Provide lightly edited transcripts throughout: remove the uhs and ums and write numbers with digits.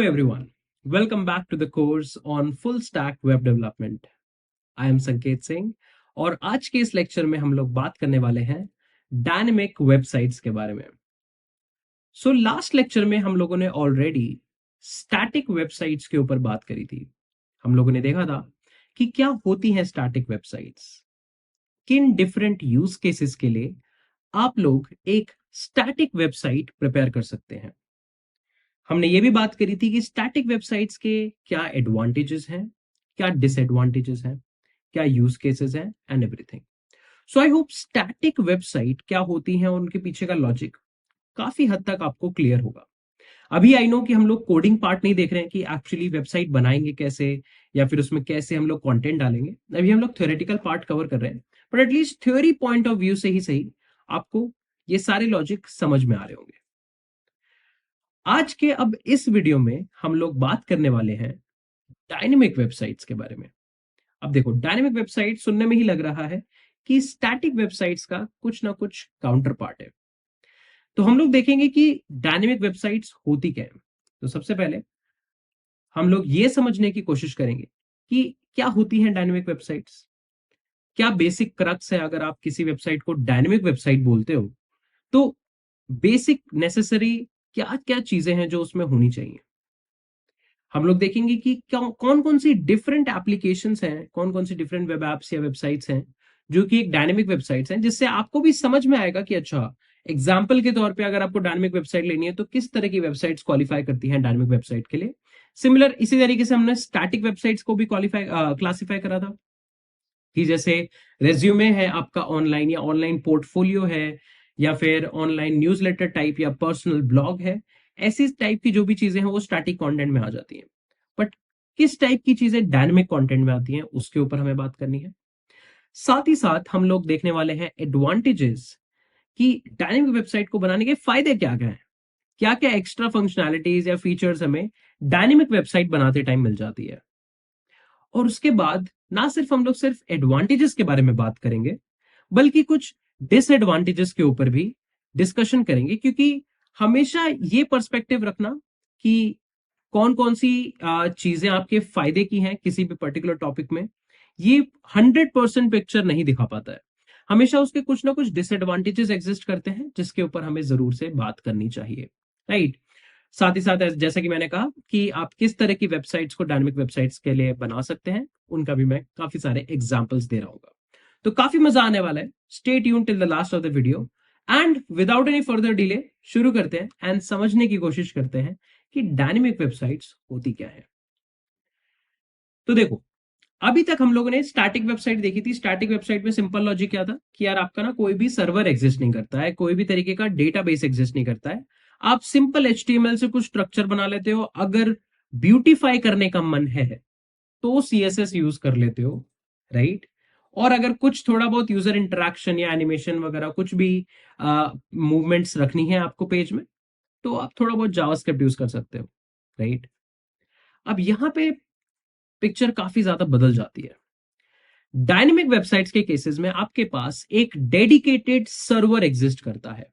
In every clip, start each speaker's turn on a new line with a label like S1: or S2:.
S1: everyone, welcome back to the course on full stack web development. I am संकेत सिंह और आज के इस लेक्चर में हम लोग बात करने वाले हैं डायनेमिक वेबसाइट्स के बारे में. सो लास्ट लेक्चर में हम लोगों ने ऑलरेडी स्टैटिक वेबसाइट्स के ऊपर बात करी थी. हम लोगों ने देखा था कि क्या होती हैं स्टैटिक वेबसाइट्स, किन डिफरेंट यूज केसेस के लिए आप लोग एक स्टैटिक वेबसाइट प्रिपेयर कर सकते हैं. हमने ये भी बात करी थी कि स्टैटिक वेबसाइट्स के क्या एडवांटेजेस हैं, क्या डिसएडवांटेजेस हैं, क्या यूज केसेस हैं and everything. So I hope static website क्या होती हैं और उनके पीछे का लॉजिक काफी हद तक आपको क्लियर होगा. अभी आई नो कि हम लोग कोडिंग पार्ट नहीं देख रहे हैं कि एक्चुअली वेबसाइट बनाएंगे कैसे या फिर उसमें कैसे हम लोग कंटेंट डालेंगे. अभी हम लोग थ्योरेटिकल पार्ट कवर कर रहे हैं, but at least theory point of view से ही सही आपको ये सारे लॉजिक समझ में आ रहे होंगे. आज के अब इस वीडियो में हम लोग बात करने वाले हैं डायनेमिक वेबसाइट्स के बारे में. अब देखो, डायनेमिक वेबसाइट सुनने में ही लग रहा है कि स्टैटिक वेबसाइट्स का कुछ ना कुछ काउंटर पार्ट है. तो हम लोग देखेंगे कि डायनेमिक वेबसाइट्स होती क्या है. तो सबसे पहले हम लोग ये समझने की कोशिश करेंगे कि क्या होती हैं डायनेमिक वेबसाइट्स, क्या बेसिक क्रक्स है. अगर आप किसी वेबसाइट को डायनेमिक वेबसाइट बोलते हो तो बेसिक नेसेसरी क्या क्या चीजें हैं जो उसमें होनी चाहिए. हम लोग देखेंगे कि कौन कौन सी डिफरेंट एप्लीकेशंस हैं, कौन कौन सी डिफरेंट वेब एप्स या वेबसाइट्स हैं जो कि एक डायनेमिक वेबसाइट्स हैं, जिससे आपको भी समझ में आएगा कि अच्छा, एग्जाम्पल के तौर पे अगर आपको डायनेमिक वेबसाइट लेनी है तो किस तरह की वेबसाइट्स क्वालिफाई करती हैं डायनेमिक वेबसाइट के लिए. सिमिलर इसी तरीके से हमने स्टैटिक वेबसाइट्स को भी क्लासिफाई करा था कि जैसे रेज्यूमे है आपका ऑनलाइन, या ऑनलाइन पोर्टफोलियो है, या फिर ऑनलाइन न्यूज़लेटर टाइप या पर्सनल ब्लॉग है. ऐसी टाइप की जो भी चीजें हैं वो स्टैटिक कंटेंट में आ जाती हैं. बट किस टाइप की चीजें डायनेमिक कंटेंट में आती हैं उसके ऊपर हमें बात करनी है. साथ ही साथ हम लोग देखने वाले हैं एडवांटेजेस कि डायनेमिक वेबसाइट को बनाने के फायदे क्या क्या हैं, क्या क्या एक्स्ट्रा फंक्शनैलिटीज या फीचर्स हमें डायनेमिक वेबसाइट बनाते टाइम मिल जाती है. और उसके बाद ना सिर्फ हम लोग सिर्फ एडवांटेजेस के बारे में बात करेंगे, बल्कि कुछ डिसएडवांटेजेस के ऊपर भी डिस्कशन करेंगे, क्योंकि हमेशा ये पर्सपेक्टिव रखना कि कौन कौन सी चीजें आपके फायदे की हैं किसी भी पर्टिकुलर टॉपिक में, ये 100% पिक्चर नहीं दिखा पाता है. हमेशा उसके कुछ ना कुछ डिसएडवांटेजेस एग्जिस्ट करते हैं जिसके ऊपर हमें जरूर से बात करनी चाहिए, राइट. साथ ही साथ जैसा कि मैंने कहा कि आप किस तरह की वेबसाइट्स को डायनेमिक वेबसाइट्स के लिए बना सकते हैं, उनका भी मैं काफी सारे एग्जांपल्स दे रहा हूँ. तो काफी मजा आने वाला है. Stay tune till the last of the video and without any further delay शुरू करते हैं एंड समझने की कोशिश करते हैं कि डायनेमिक वेबसाइट्स होती क्या है. तो देखो, अभी तक हम लोगों ने स्टैटिक वेबसाइट देखी थी. स्टैटिक वेबसाइट में सिंपल लॉजिक क्या था कि यार आपका ना कोई भी सर्वर एग्जिस्ट नहीं करता है, कोई भी तरीके का डेटाबेस एग्जिस्ट नहीं करता है. आप सिंपल HTML से कुछ स्ट्रक्चर बना लेते हो. अगर ब्यूटीफाई करने का मन है तो CSS यूज कर लेते हो, राइट. और अगर कुछ थोड़ा बहुत यूजर इंटरेक्शन या एनिमेशन वगैरह कुछ भी मूवमेंट्स रखनी है आपको पेज में, तो आप थोड़ा बहुत जावास्क्रिप्ट यूज कर सकते हो, राइट. अब यहां पे पिक्चर काफी ज्यादा बदल जाती है. डायनेमिक वेबसाइट्स के केसेस में आपके पास एक डेडिकेटेड सर्वर एग्जिस्ट करता है.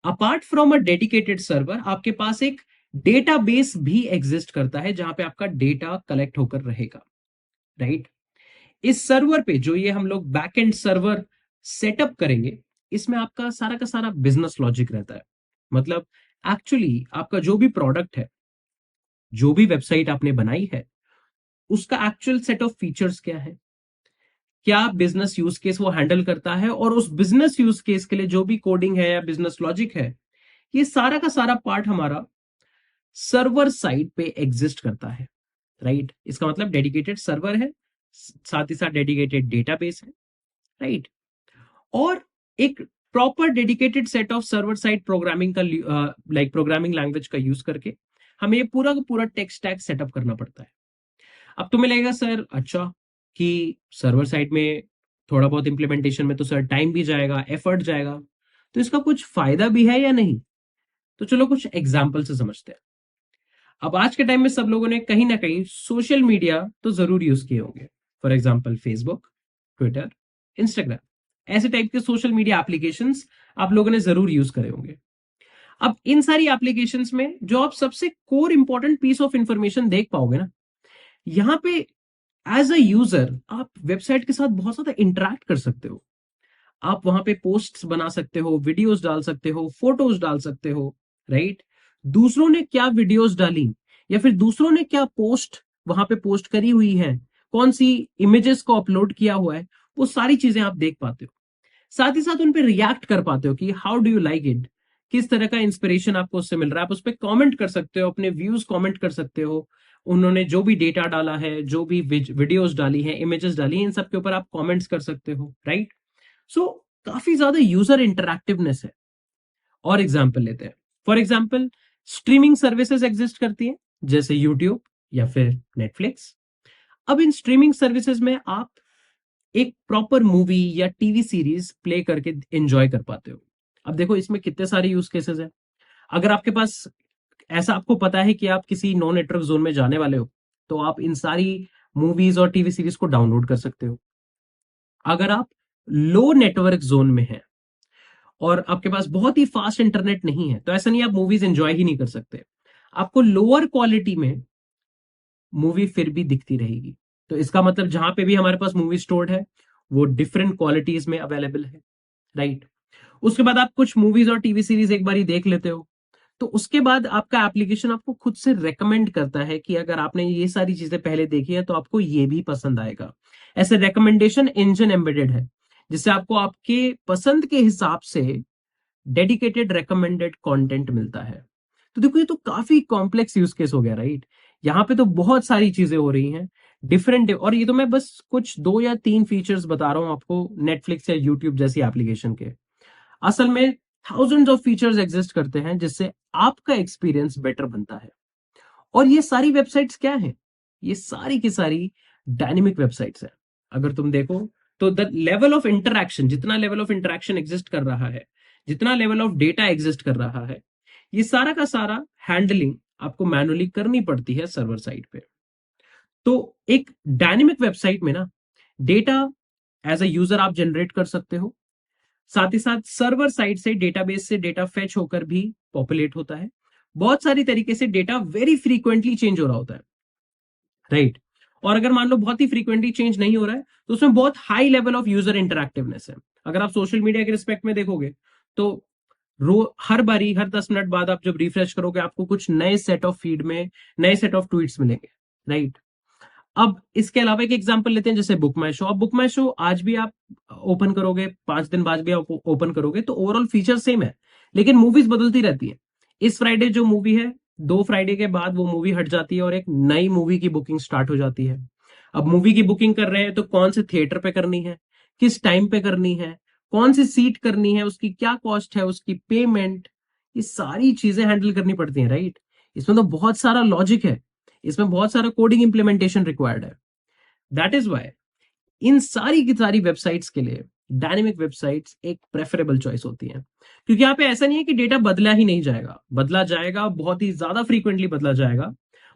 S1: Apart from a dedicated server आपके पास एक डेटाबेस भी एग्जिस्ट करता है जहां पे आपका डेटा कलेक्ट होकर रहेगा, राइट. इस सर्वर पे जो ये हम लोग बैकएंड सर्वर सेटअप करेंगे, इसमें आपका सारा का सारा बिजनेस लॉजिक रहता है. मतलब एक्चुअली आपका जो भी प्रोडक्ट है, जो भी वेबसाइट आपने बनाई है, उसका एक्चुअल सेट ऑफ फीचर्स क्या है, क्या बिजनेस यूज केस वो हैंडल करता है, और उस बिजनेस यूज केस के लिए जो भी कोडिंग है या बिजनेस लॉजिक है, ये सारा का सारा पार्ट हमारा सर्वर साइड पे एग्जिस्ट करता है, राइट. इसका मतलब डेडिकेटेड सर्वर है, साथ ही साथ डेडिकेटेड डेटाबेस है, राइट. और एक proper dedicated set of server side programming का लाइक प्रोग्रामिंग लैंग्वेज का यूज करके हमें ये पूरा का पूरा टेक स्टैक सेटअप करना पड़ता है. अब तुम्हें लगेगा सर अच्छा कि सर्वर साइड में थोड़ा बहुत इंप्लीमेंटेशन में तो सर टाइम भी जाएगा, एफर्ट जाएगा, तो इसका कुछ फायदा भी है या नहीं. तो चलो कुछ एग्जाम्पल से समझते हैं. अब आज के टाइम में सब लोगों ने कहीं ना कहीं सोशल मीडिया तो जरूर यूज किए होंगे. For example Facebook, Twitter, Instagram, ऐसे टाइप के सोशल मीडिया एप्लीकेशंस आप लोगों ने जरूर यूज करे होंगे. अब इन सारी एप्लीकेशंस में जो आप सबसे core important piece of information देख पाओगे ना, यहां पे एज अ यूजर आप वेबसाइट के साथ बहुत ज्यादा इंटरेक्ट कर सकते हो। आप वहां पे पोस्ट्स बना सकते हो, वीडियोस डाल सकते हो, फोटोज डाल सकते हो, राइट। दूसरों ने क्या वीडियोस डाली या फिर दूसरों ने क्या पोस्ट वहां पे पोस्ट करी हुई है, कौन सी इमेजेस को अपलोड किया हुआ है, वो सारी चीजें आप देख पाते हो। साथ ही साथ उन पे रिएक्ट कर पाते हो कि how do you like it, किस तरह का इंस्पिरेशन आपको उससे मिल रहा है। आप उस पर कॉमेंट कर सकते हो, अपने व्यूज कॉमेंट कर सकते हो। उन्होंने जो भी डेटा डाला है, जो भी वीडियोस डाली है, इमेजेस डाली है, इन सब के ऊपर आप कॉमेंट्स कर सकते हो, राइट। सो काफी ज्यादा यूजर इंटरैक्टिवनेस है। और एग्जाम्पल लेते हैं। For example, streaming services exist करती है, जैसे यूट्यूब या फिर नेटफ्लिक्स। अब इन स्ट्रीमिंग सर्विसेज में आप एक प्रॉपर मूवी या टीवी सीरीज प्ले करके एंजॉय कर पाते हो। अब देखो इसमें कितने सारे यूज केसेस हैं। अगर आपके पास ऐसा आपको पता है कि आप किसी नो नेटवर्क जोन में जाने वाले हो, तो आप इन सारी मूवीज और टीवी सीरीज को डाउनलोड कर सकते हो। अगर आप लो नेटवर्क जोन में हैं और आपके पास बहुत ही फास्ट इंटरनेट नहीं है, तो ऐसा नहीं आप मूवीज एंजॉय ही नहीं कर सकते। आपको लोअर क्वालिटी में मूवी फिर भी दिखती रहेगी। तो इसका मतलब जहां पे भी हमारे पास मूवी स्टोर्ड है, वो डिफरेंट क्वालिटीज में अवेलेबल है, राइट। उसके बाद आप कुछ मूवीज और टीवी सीरीज एक बार ही देख लेते हो, तो उसके बाद आपका एप्लीकेशन आपको खुद से रेकमेंड करता है कि अगर आपने ये सारी चीजें पहले देखी है तो आपको ये भी पसंद आएगा। ऐसे रिकमेंडेशन इंजन एम्बेडेड है, जिससे आपको आपके पसंद के हिसाब से डेडिकेटेड रेकमेंडेड कंटेंट मिलता है। तो देखो ये तो काफी कॉम्प्लेक्स यूज केस हो गया, राइट। यहाँ पे तो बहुत सारी चीजें हो रही हैं डिफरेंट, और ये तो मैं बस कुछ 2 या 3 फीचर्स बता रहा हूं आपको नेटफ्लिक्स या यूट्यूब जैसी एप्लीकेशन के। असल में थाउजेंड्स ऑफ फीचर्स एग्जिस्ट करते हैं जिससे आपका एक्सपीरियंस बेटर बनता है। और ये सारी वेबसाइट्स क्या हैं? ये सारी की सारी डायनेमिक वेबसाइट्स हैं। अगर तुम देखो तो द लेवल ऑफ इंटरैक्शन, जितना लेवल ऑफ इंटरैक्शन एग्जिस्ट कर रहा है, जितना लेवल ऑफ डेटा एग्जिस्ट कर रहा है, ये सारा का सारा हैंडलिंग आपको मैनुअली करनी पड़ती है सर्वर साइड पे। तो एक डायनेमिक वेबसाइट में ना डेटा एज अ यूजर आप जनरेट कर सकते हो। साथ ही साथ सर्वर साइड से डेटाबेस से डेटा फेच होकर भी पॉपुलेट होता है। बहुत सारी तरीके से डेटा वेरी फ्रीक्वेंटली चेंज हो रहा होता है, राइट। और अगर मान लो बहुत ही फ्रीक्वेंटली चेंज नहीं हो रहा है, तो उसमें बहुत हाई लेवल ऑफ यूजर इंटरैक्टिवनेस है। अगर आप सोशल मीडिया के रिस्पेक्ट में देखोगे, तो हर बारी हर 10 मिनट बाद आप जब रिफ्रेश करोगे, आपको कुछ नए सेट ऑफ फीड में नए सेट ऑफ ट्वीट्स मिलेंगे, राइट। अब इसके अलावा एक एग्जांपल लेते हैं, जैसे बुक माई शो। अब बुक माई शो आज भी आप ओपन करोगे, 5 दिन बाद भी आप ओपन करोगे, तो ओवरऑल फीचर सेम है, लेकिन मूवीज बदलती रहती है। इस फ्राइडे जो मूवी है, 2 फ्राइडे के बाद वो मूवी हट जाती है और एक नई मूवी की बुकिंग स्टार्ट हो जाती है। अब मूवी की बुकिंग कर रहे हैं तो कौन से थिएटर पे करनी है, किस टाइम पे करनी है, कौन सी सीट करनी है, उसकी क्या कॉस्ट है, उसकी पेमेंट, ये सारी चीजें हैंडल करनी पड़ती हैं, राइट। इसमें तो बहुत सारा लॉजिक है, इसमें बहुत सारा कोडिंग इंप्लीमेंटेशन रिक्वायर्ड है। दैट इज वाई इन सारी की सारी वेबसाइट्स के लिए डायनेमिक वेबसाइट्स एक प्रेफरेबल चॉइस होती हैं। क्योंकि यहाँ पे ऐसा नहीं है कि डेटा बदला ही नहीं जाएगा, बदला जाएगा, बहुत ही ज्यादा फ्रीक्वेंटली बदला जाएगा।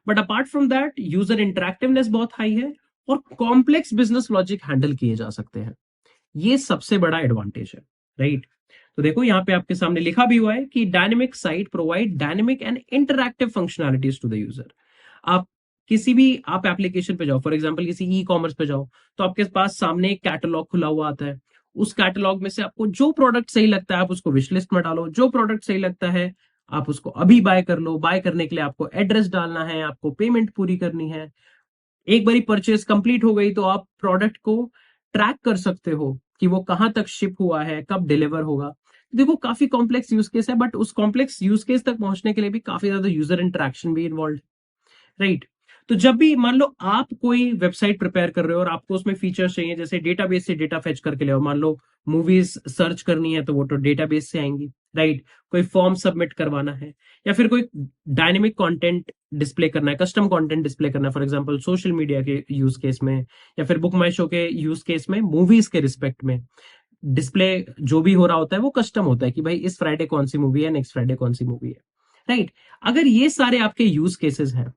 S1: But apart from that user interactiveness बहुत हाई है और कॉम्प्लेक्स बिजनेस लॉजिक हैंडल किए जा सकते हैं। ये सबसे बड़ा एडवांटेज है, राइट। तो देखो यहाँ पे आपके सामने लिखा भी हुआ है कि dynamic site provide dynamic and interactive functionalities to the user. आप किसी भी आप एप्लीकेशन पे जाओ, फॉर एग्जांपल किसी ई कॉमर्स पे जाओ, तो आपके पास सामने एक कैटलॉग खुला हुआ आता है। उस कैटलॉग में से आपको जो प्रोडक्ट सही लगता है आप उसको विश लिस्ट में डालो, जो प्रोडक्ट सही लगता है आप उसको अभी बाय कर लो। बाय करने के लिए आपको एड्रेस डालना है, आपको पेमेंट पूरी करनी है। एक बारी परचेज कंप्लीट हो गई तो आप प्रोडक्ट को ट्रैक कर सकते हो कि वो कहां तक शिप हुआ है, कब डिलीवर होगा। देखो काफी कॉम्प्लेक्स यूज केस है, बट उस कॉम्प्लेक्स यूज केस तक पहुंचने के लिए भी काफी ज्यादा यूजर इंटरेक्शन भी इन्वॉल्व, राइट। तो जब भी मान लो आप कोई वेबसाइट प्रिपेयर कर रहे हो और आपको उसमें फीचर्स चाहिए, जैसे डेटाबेस से डेटा फेच करके ले, मान लो मूवीज सर्च करनी है तो वो तो डेटाबेस से आएंगी, राइट। कोई फॉर्म सबमिट करवाना है या फिर कोई डायनेमिक कंटेंट डिस्प्ले करना है, कस्टम कंटेंट डिस्प्ले करना है, फॉर एग्जांपल सोशल मीडिया के यूज केस में या फिर बुक माई शो के यूज केस में, मूवीज के रिस्पेक्ट में डिस्प्ले जो भी हो रहा होता है वो कस्टम होता है कि भाई इस फ्राइडे कौन सी मूवी है, नेक्स्ट फ्राइडे कौन सी मूवी है, राइट। अगर ये सारे आपके यूज केसेस हैं,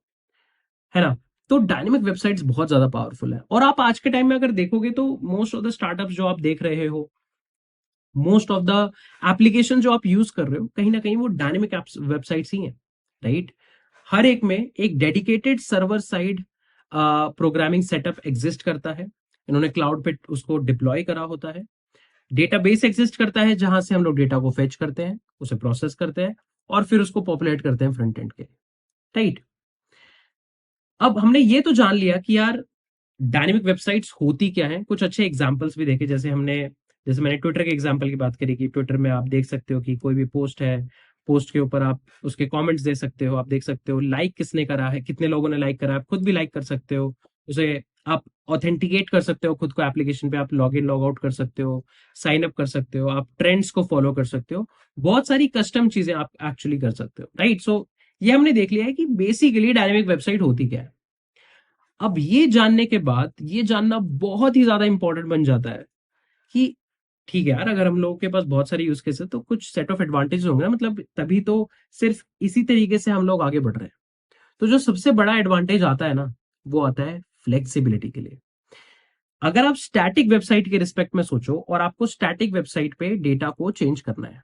S1: है ना, तो डायनेमिक वेबसाइट्स बहुत ज्यादा पावरफुल है। और आप आज के टाइम में अगर देखोगे तो मोस्ट ऑफ द स्टार्टअप्स जो आप देख रहे हो, मोस्ट ऑफ द एप्लीकेशन जो आप यूज कर रहे हो कहीं ना कहीं वो डायनेमिक वेबसाइट्स ही हैं, राइट। हर एक में एक dedicated server side programming setup exist करता है, इन्होंने क्लाउड पे उसको डिप्लॉय करा होता है। डेटाबेस एग्जिस्ट करता है जहां से हम लोग डेटा को फेच करते हैं, उसे प्रोसेस करते हैं और फिर उसको पॉपुलेट करते हैं फ्रंट एंड के, राइट। अब हमने ये तो जान लिया कि यार डायनेमिक वेबसाइट्स होती क्या है, कुछ अच्छे एग्जांपल्स भी देखे, जैसे मैंने ट्विटर के एग्जांपल की बात करी कि ट्विटर में आप देख सकते हो कि कोई भी पोस्ट है, पोस्ट के ऊपर आप उसके कमेंट्स दे सकते हो, आप देख सकते हो लाइक किसने करा है, कितने लोगों ने लाइक करा है, आप खुद भी लाइक कर सकते हो उसे, आप ऑथेंटिकेट कर सकते हो खुद को एप्लीकेशन पे, आप लॉग इन लॉग आउट कर सकते हो, साइन अप कर सकते हो, आप ट्रेंड्स को फॉलो कर सकते हो, बहुत सारी कस्टम चीजें आप एक्चुअली कर सकते हो, राइट। सो ये हमने देख लिया है कि बेसिकली डायनेमिक वेबसाइट होती क्या है। अब ये जानने के बाद ये जानना बहुत ही ज्यादा इंपॉर्टेंट बन जाता है कि ठीक है यार, अगर हम लोगों के पास बहुत सारे यूज केस है तो कुछ सेट ऑफ एडवांटेज होंगे ना, मतलब तभी तो सिर्फ इसी तरीके से हम लोग आगे बढ़ रहे हैं। तो जो सबसे बड़ा एडवांटेज आता है ना, वो आता है फ्लेक्सिबिलिटी के लिए। अगर आप स्टैटिक वेबसाइट के रिस्पेक्ट में सोचो और आपको स्टैटिक वेबसाइट पे डेटा को चेंज करना है,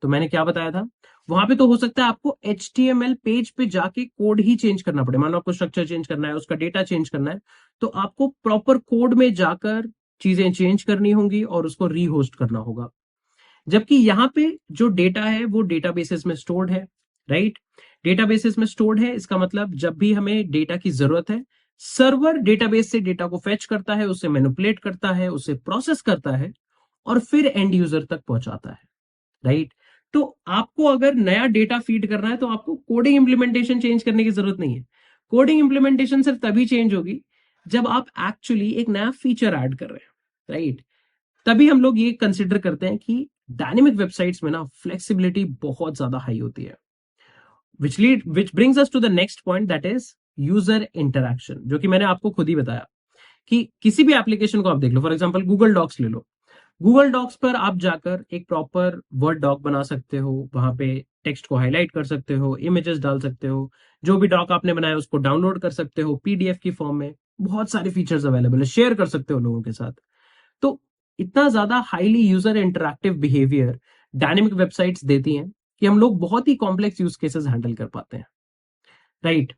S1: तो मैंने क्या बताया था, वहां पे तो हो सकता है आपको HTML पेज पे जाके कोड ही चेंज करना पड़े, मान लो आपको स्ट्रक्चर चेंज करना है, उसका डेटा चेंज करना है, तो आपको प्रॉपर कोड में जाकर चीजें चेंज करनी होंगी और उसको रीहोस्ट करना होगा। जबकि यहां पे जो डेटा है वो डेटाबेसेस में स्टोर्ड है, राइट। डेटाबेसेस में स्टोर्ड है, इसका मतलब जब भी हमें डेटा की जरूरत है, सर्वर डेटाबेस से डेटा को फेच करता है, उसे मैनिपुलेट करता है, उसे प्रोसेस करता है और फिर एंड यूजर तक पहुंचाता है, राइट। तो आपको अगर नया डेटा फीड करना है तो आपको कोडिंग इंप्लीमेंटेशन चेंज करने की जरूरत नहीं है। कोडिंग इंप्लीमेंटेशन सिर्फ तभी चेंज होगी जब आप एक्चुअली एक नया फीचर ऐड कर रहे हैं, राइट। तभी हम लोग ये कंसिडर करते हैं कि डायनेमिक वेबसाइट्स में ना फ्लेक्सिबिलिटी बहुत ज्यादा हाई होती है। Which brings us to the next point, that is user interaction, जो कि मैंने आपको खुद ही बताया कि किसी भी एप्लीकेशन को आप देख लो, फॉर एग्जांपल गूगल डॉक्स ले लो। गूगल डॉक्स पर आप जाकर एक प्रॉपर वर्ड डॉक बना सकते हो, वहां पे टेक्स्ट को हाईलाइट कर सकते हो, इमेजेस डाल सकते हो, जो भी डॉक आपने बनाया उसको डाउनलोड कर सकते हो PDF की फॉर्म में, बहुत सारे फीचर्स अवेलेबल है, शेयर कर सकते हो लोगों के साथ। तो इतना ज्यादा highly user interactive behaviour dynamic websites देती हैं कि हम लोग बहुत ही कॉम्प्लेक्स यूज केसेस हैंडल कर पाते हैं, right.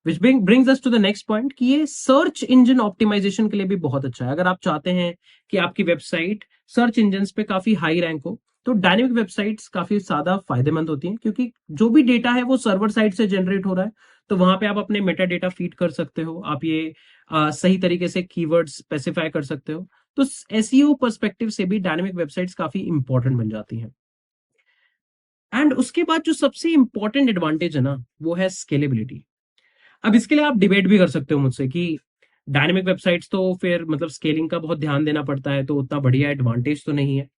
S1: Which brings us to the next point कि ये सर्च इंजन ऑप्टिमाइजेशन के लिए भी बहुत अच्छा है। अगर आप चाहते हैं कि आपकी वेबसाइट सर्च इंजन पे काफी हाई रैंक हो, तो डायनेमिक वेबसाइट्स काफी ज्यादा फायदेमंद होती हैं, क्योंकि जो भी डेटा है वो सर्वर साइड से जनरेट हो रहा है, तो वहां पे आप अपने मेटा डेटा फीड कर सकते हो, आप ये सही तरीके से कीवर्ड स्पेसिफाई कर सकते हो। तो SEO पर्सपेक्टिव से भी डायनेमिक वेबसाइट्स काफी इंपॉर्टेंट बन जाती हैं। एंड उसके बाद जो सबसे इंपॉर्टेंट एडवांटेज है ना, वो है स्केलेबिलिटी। अब इसके लिए आप डिबेट भी कर सकते हो मुझसे कि डायनेमिक वेबसाइट्स तो फिर मतलब स्केलिंग का बहुत ध्यान देना पड़ता है, तो उतना बढ़िया एडवांटेज तो नहीं है।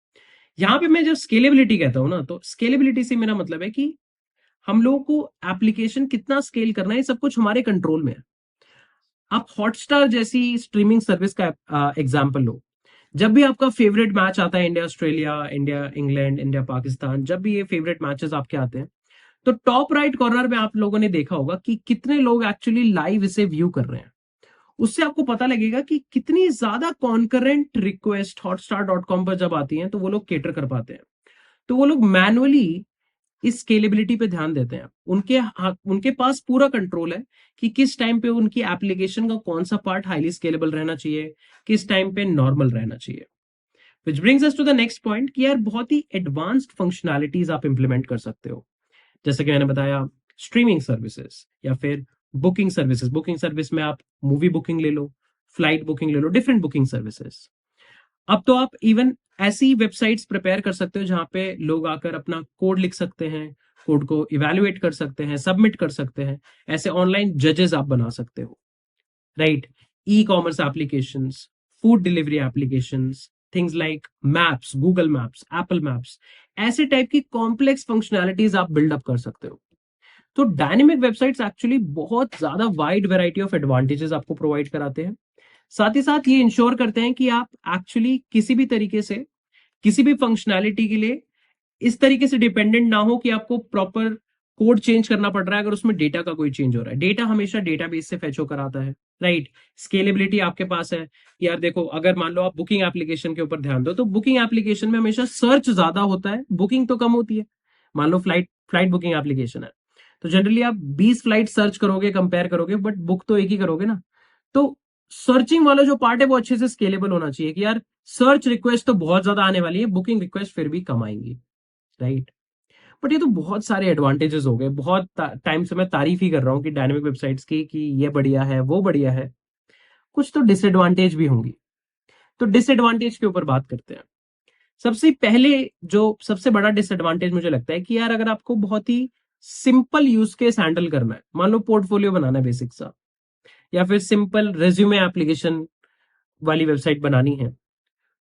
S1: यहां पे मैं जब स्केलेबिलिटी कहता हूं ना, तो स्केलेबिलिटी से मेरा मतलब है कि हम लोगों को एप्लीकेशन कितना स्केल करना है, सब कुछ हमारे कंट्रोल में है। आप हॉटस्टार जैसी स्ट्रीमिंग सर्विस का एग्जाम्पल लो। जब भी आपका फेवरेट मैच आता है, India Australia, India England, India Pakistan, जब भी ये फेवरेट मैचेस आपके आते हैं, तो टॉप राइट कॉर्नर में आप लोगों ने देखा होगा कि कितने लोग एक्चुअली लाइव इसे व्यू कर रहे हैं। उससे आपको पता लगेगा कि कितनी ज्यादा कॉन्करेंट रिक्वेस्ट हॉटस्टार.com पर जब आती हैं तो वो लोग केटर कर पाते हैं। तो वो लोग मैनुअली इस स्केलेबिलिटी पे ध्यान देते हैं, उनके पास पूरा कंट्रोल है कि किस टाइम पे उनकी एप्लीकेशन का कौन सा पार्ट हाईली स्केलेबल रहना चाहिए, किस टाइम पे नॉर्मल रहना चाहिए। Which brings us to the next point कि यार बहुत ही एडवांस्ड फंक्शनैलिटीज आप इंप्लीमेंट कर सकते हो, जैसे कि मैंने बताया स्ट्रीमिंग सर्विसेज या फिर बुकिंग सर्विसेज। बुकिंग सर्विस में आप मूवी बुकिंग ले लो, फ्लाइट बुकिंग ले लो, डिफरेंट बुकिंग सर्विसेज। अब तो आप इवन ऐसी वेबसाइट्स प्रिपेयर कर सकते हो जहां पे लोग आकर अपना कोड लिख सकते हैं, कोड को इवेल्युएट कर सकते हैं, सबमिट कर सकते हैं, ऐसे ऑनलाइन जजेस आप बना सकते हो, right. E commerce applications, food delivery applications, things like maps, Google maps, Apple maps, ऐसे टाइप की कॉम्प्लेक्स फंक्शनैलिटीज आप बिल्डअप कर सकते हो। तो डायनेमिक वेबसाइट्स एक्चुअली बहुत ज्यादा वाइड वैरायटी ऑफ एडवांटेजेस आपको प्रोवाइड कराते हैं। साथ ही साथ ये इंश्योर करते हैं कि आप एक्चुअली किसी भी तरीके से किसी भी फंक्शनैलिटी के लिए इस तरीके से डिपेंडेंट ना हो कि आपको प्रॉपर कोड चेंज करना पड़ रहा है अगर उसमें डेटा का कोई चेंज हो रहा है। डेटा हमेशा डेटाबेस से फेच होकर आता है, राइट। स्केलेबिलिटी आपके पास है। यार देखो, अगर मान लो आप बुकिंग एप्लीकेशन के ऊपर ध्यान दो, तो बुकिंग एप्लीकेशन में हमेशा सर्च ज्यादा होता है, बुकिंग तो कम होती है। मान लो फ्लाइट फ्लाइट बुकिंग एप्लीकेशन है, तो जनरली आप 20 फ्लाइट सर्च करोगे, कंपेयर करोगे, बट बुक तो एक ही करोगे ना। तो सर्चिंग वाला जो पार्ट है वो अच्छे से स्केलेबल होना चाहिए कि यार सर्च रिक्वेस्ट तो बहुत ज्यादा आने वाली है, बुकिंग रिक्वेस्ट फिर भी कम आएंगी, राइट। बट ये तो बहुत सारे एडवांटेजेस हो गए। बहुत टाइम से मैं तारीफ ही कर रहा हूँ कि डायनेमिक वेबसाइट्स की, कि ये बढ़िया है, वो बढ़िया है। कुछ तो डिसएडवांटेज भी होंगी। तो डिसएडवांटेज के ऊपर बात करते हैं। सबसे पहले जो सबसे बड़ा डिसएडवांटेज मुझे लगता है कि यार अगर आपको बहुत ही सिंपल यूज केस हैंडल करना है, मान लो पोर्टफोलियो बनाना है बेसिक सा, या फिर सिंपल रेज्यूमे एप्लीकेशन वाली वेबसाइट बनानी है,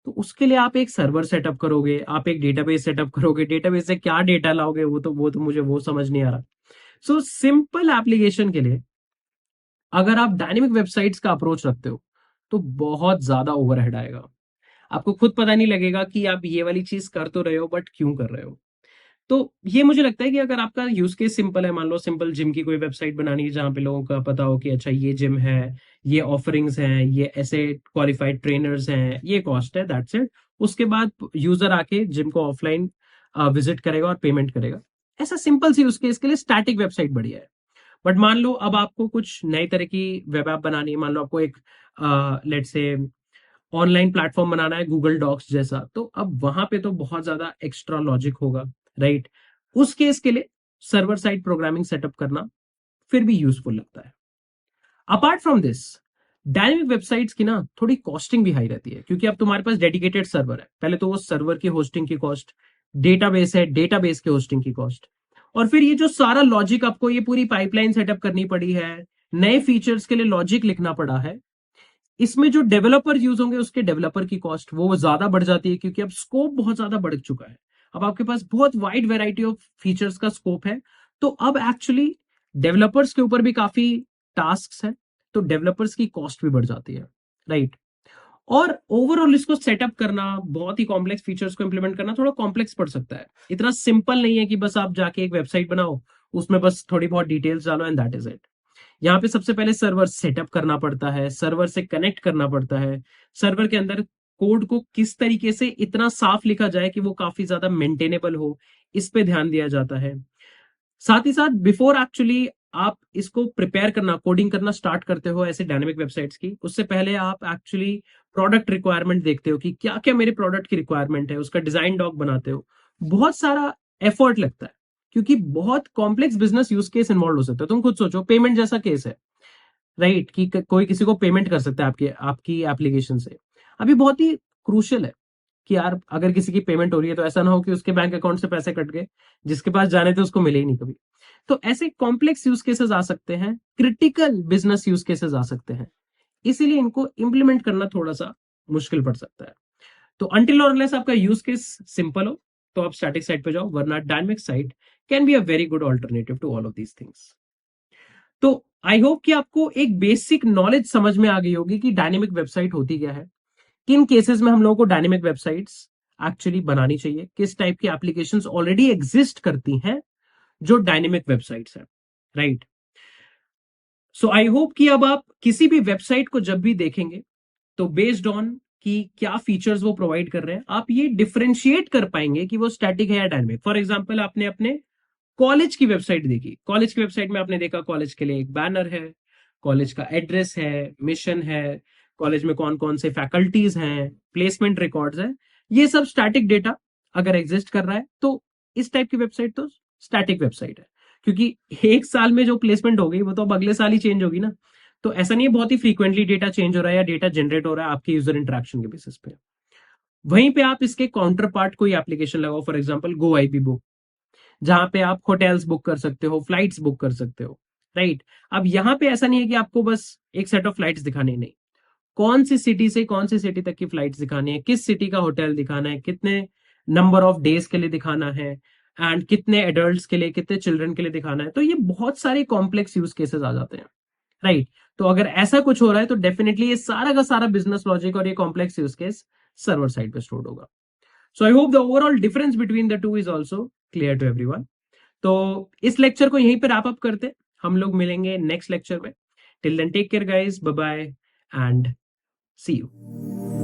S1: तो उसके लिए आप एक सर्वर सेटअप करोगे, आप एक डेटाबेस सेटअप करोगे। डेटाबेस से क्या डेटा लाओगे, वो तो मुझे वो समझ नहीं आ रहा। सो सिंपल एप्लीकेशन के लिए अगर आप डायनेमिक वेबसाइट्स का अप्रोच रखते हो, तो बहुत ज्यादा ओवरहेड आएगा। आपको खुद पता नहीं लगेगा कि आप ये वाली चीज कर तो रहे हो, बट क्यों कर रहे हो। तो ये मुझे लगता है कि अगर आपका यूज केस सिंपल है, मान लो सिंपल जिम की कोई वेबसाइट बनानी है जहां पे लोगों का पता हो कि अच्छा ये जिम है, ये ऑफरिंग्स हैं, ये ऐसे क्वालिफाइड ट्रेनर्स हैं, ये कॉस्ट है, दैट्स इट। उसके बाद यूजर आके जिम को ऑफलाइन विजिट करेगा और पेमेंट करेगा। ऐसा सिंपल सी यूज केस के लिए स्टैटिक वेबसाइट बढ़िया है। बट मान लो अब आपको कुछ नई तरह की वेब ऐप बनानी है, मान लो आपको एक लेट से ऑनलाइन प्लेटफॉर्म बनाना है गूगल डॉक्स जैसा, तो अब वहां पे तो बहुत ज्यादा एक्स्ट्रा लॉजिक होगा, राइट। उस केस के लिए सर्वर साइड प्रोग्रामिंग सेटअप करना फिर भी यूजफुल लगता है। Apart from this, dynamic websites की ना थोड़ी कॉस्टिंग भी हाई रहती है, क्योंकि अब तुम्हारे पास डेडिकेटेड सर्वर है। पहले तो वो सर्वर की होस्टिंग की कॉस्ट, डेटाबेस है, डेटाबेस के होस्टिंग की कॉस्ट, और फिर ये जो सारा लॉजिक आपको ये पूरी पाइपलाइन सेटअप करनी पड़ी है, नए फीचर्स के लिए लॉजिक लिखना पड़ा है, इसमें जो डेवलपर यूज होंगे उसके डेवलपर की कॉस्ट वो ज्यादा बढ़ जाती है, क्योंकि अब स्कोप बहुत ज्यादा बढ़ चुका है। अब आपके पास बहुत वाइड वैरायटी ऑफ फीचर्स का स्कोप है। तो अब एक्चुअली डेवलपर्स के ऊपर भी काफी टास्क है, तो डेवलपर्स की कॉस्ट भी बढ़ जाती है, राइट। और ओवरऑल इसको सेटअप करना, बहुत ही कॉम्प्लेक्स फीचर्स को इंप्लीमेंट करना थोड़ा कॉम्प्लेक्स पड़ सकता है। इतना सिंपल नहीं है कि बस आप जाके एक वेबसाइट बनाओ, उसमें बस थोड़ी बहुत डिटेल्स डालो एंड दैट इज इट। यहाँ पे सबसे पहले सर्वर सेटअप करना पड़ता है, सर्वर से कनेक्ट करना पड़ता है, सर्वर के अंदर कोड को किस तरीके से इतना साफ लिखा जाए कि वो काफी ज्यादा मेंटेनेबल हो, इस पे ध्यान दिया जाता है। साथ ही साथ बिफोर एक्चुअली आप इसको प्रिपेयर करना, कोडिंग करना स्टार्ट करते हो ऐसे डायनेमिक वेबसाइट्स की, उससे पहले आप एक्चुअली प्रोडक्ट रिक्वायरमेंट देखते हो कि क्या क्या मेरे प्रोडक्ट की रिक्वायरमेंट है, उसका डिजाइन डॉक बनाते हो। बहुत सारा एफर्ट लगता है, क्योंकि बहुत complex business use case involve हो सकता है। तुम खुद सोचो, पेमेंट जैसा केस है, राइट, कि कोई किसी को पेमेंट कर सकता है आपकी आपकी एप्लीकेशन से। अभी बहुत ही क्रूशियल है कि यार अगर किसी की पेमेंट हो रही है तो ऐसा ना हो कि उसके बैंक अकाउंट से पैसे कट गए, जिसके पास जाने थे उसको मिले ही नहीं कभी। तो ऐसे कॉम्प्लेक्स यूज केसेस आ सकते हैं, क्रिटिकल बिजनेस यूज केसेस आ सकते हैं, इसीलिए इनको इंप्लीमेंट करना थोड़ा सा मुश्किल पड़ सकता है। तो अनटिल और अनलेस आपका यूज केस सिंपल हो, तो आप स्टैटिक साइट पे जाओ, वरना dynamic site can be a very good alternative to all of these things. तो आई होप कि आपको एक बेसिक नॉलेज समझ में आ गई होगी कि डायनेमिक वेबसाइट होती क्या है, किन केसेस में हम लोगों को डायनेमिक वेबसाइट्स एक्चुअली बनानी चाहिए, किस टाइप की एप्लीकेशंस ऑलरेडी एग्जिस्ट करती हैं जो डायनेमिक वेबसाइट्स हैं, राइट। सो आई होप कि अब आप किसी भी वेबसाइट को जब भी देखेंगे, तो बेस्ड ऑन कि क्या फीचर्स वो प्रोवाइड कर रहे हैं, आप ये डिफरेंशिएट कर पाएंगे कि वो स्टैटिक है या डायनेमिक। फॉर एग्जांपल, आपने अपने कॉलेज की वेबसाइट देखी, कॉलेज की वेबसाइट में आपने देखा कॉलेज के लिए एक बैनर है, कॉलेज का एड्रेस है, मिशन है, कॉलेज में कौन कौन से फैकल्टीज हैं, प्लेसमेंट रिकॉर्ड्स है, ये सब स्टैटिक डेटा अगर एग्जिस्ट कर रहा है, तो इस टाइप की वेबसाइट तो स्टैटिक वेबसाइट है। क्योंकि एक साल में जो प्लेसमेंट हो गई वो तो अब अगले साल ही चेंज होगी ना। तो ऐसा नहीं है बहुत ही फ्रीक्वेंटली डेटा चेंज हो रहा है या डेटा जनरेट हो रहा है आपके यूजर इंटरेक्शन के बेसिस पे। वहीं पे आप इसके काउंटर पार्ट कोई एप्लीकेशन लगाओ, for example go IP book, जहां पे आप होटल्स बुक कर सकते हो, फ्लाइट्स बुक कर सकते हो, राइट। अब यहां पे ऐसा नहीं है कि आपको बस एक सेट ऑफ फ्लाइट्स दिखानी है, नहीं, कौन सी सिटी से कौन सी सिटी तक की फ्लाइट्स दिखानी है, किस सिटी का होटल दिखाना है, कितने नंबर ऑफ डेज के लिए दिखाना है, एंड कितने एडल्ट्स के लिए, कितने चिल्ड्रन के लिए दिखाना है। तो ये बहुत सारे कॉम्प्लेक्स यूज केसेस आ जाते हैं, राइट। तो अगर ऐसा कुछ हो रहा है तो डेफिनेटली ये सारा का सारा बिजनेस लॉजिक और ये complex use case server side पे स्टोर होगा। So I hope the overall difference between the two is also clear to everyone. तो इस लेक्चर को यहीं पर रैप अप करते, हम लोग मिलेंगे नेक्स्ट लेक्चर में। Till then take care guys, bye bye and see you.